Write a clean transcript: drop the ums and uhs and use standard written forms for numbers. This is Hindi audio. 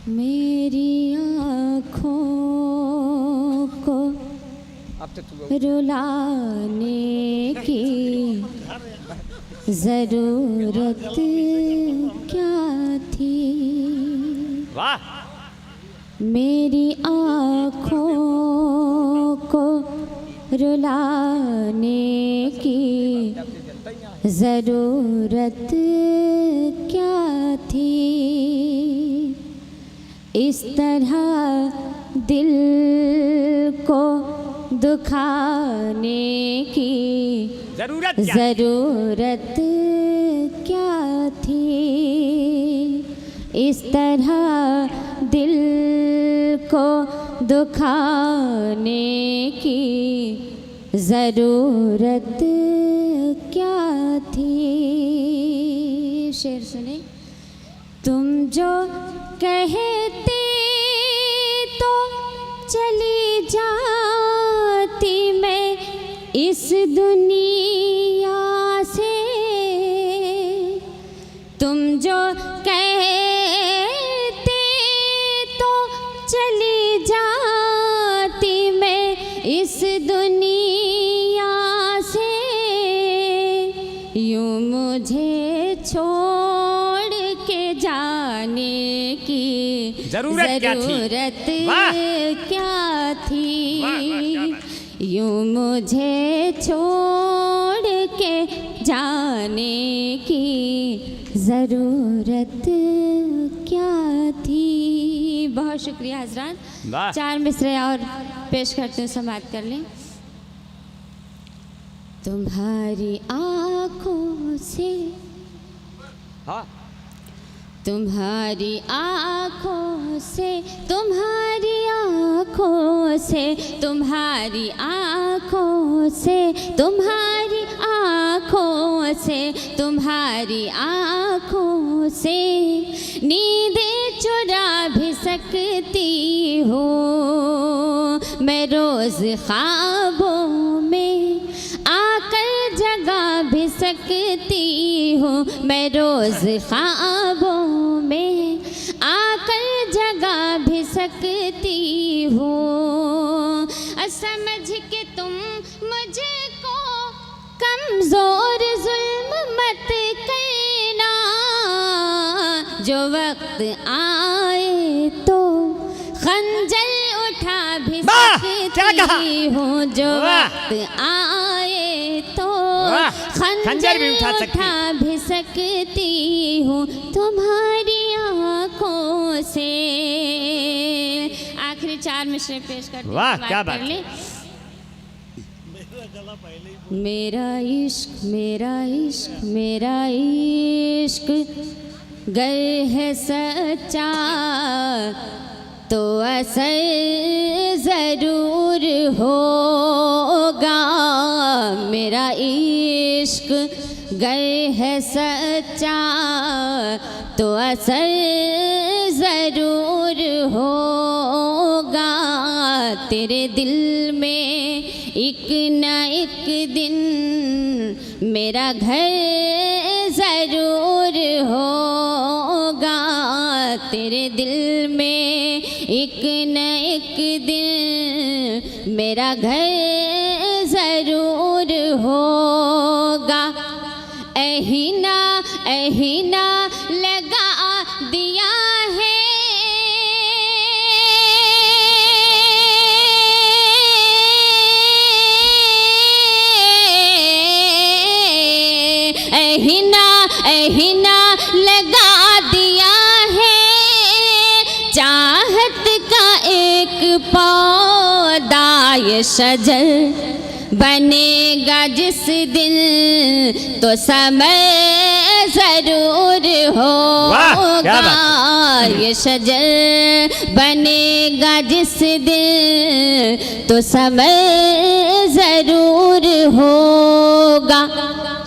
मेरी आँखों को रुलाने की जरूरत क्या थी। वाह। मेरी आँखों को रुलाने की जरूरत क्या थी। इस तरह दिल को दुखाने की जरूरत क्या थी। इस तरह दिल को दुखाने की जरूरत क्या थी। शेर सुने। तुम जो कहते तो चली जाती मैं इस दुनिया से। तुम जो कहते तो चली जाती मैं इस दुनिया से। यूं मुझे छोड़ के जाने की जरूरत क्या थी। यूं मुझे छोड़ के जाने की ज़रूरत क्या थी। बहुत शुक्रिया हजरात। 4 मिसरे और पेश करते हैं, समाप्त कर लें। तुम्हारी आँखों से तुम्हारी आँखों से तुम्हारी आँखों से तुम्हारी आँखों से तुम्हारी आँखों से तुम्हारी आँखों से नींदें चुरा भी सकती हो मैं रोज़ ख्वाबों में आकर जगा भी सकती हूँ मैं रोज़ ख्वाबों में आकर जगा भी सकती हूँ। समझ के तुम मुझको कमज़ोर जुल्म मत करना। जो वक्त आए तो खंजर उठा भी सकती हूँ। जो वक्त आए तो खंजर भी उठा भी सकती हूँ तुम्हारी आँखों से। आखिरी 4 मिसरे पेश करते हैं। वाह क्या बात। मेरा इश्क मेरा इश्क मेरा इश्क गर है सच्चा तो असर ज़रूर होगा। मेरा इश्क गर है सच्चा तो असर ज़रूर होगा। तेरे दिल में एक न एक दिन मेरा घर ज़रूर होगा। तेरे दिल में एक न एक दिन मेरा घर ज़रूर होगा। एहीना लगा दिया है एहीना लगा दिया है चाहत का एक पौधा ये शजर बनेगा जिस दिन तो समय ज़रूर होगा। ये शजर बनेगा जिस दिन तो समय ज़रूर होगा।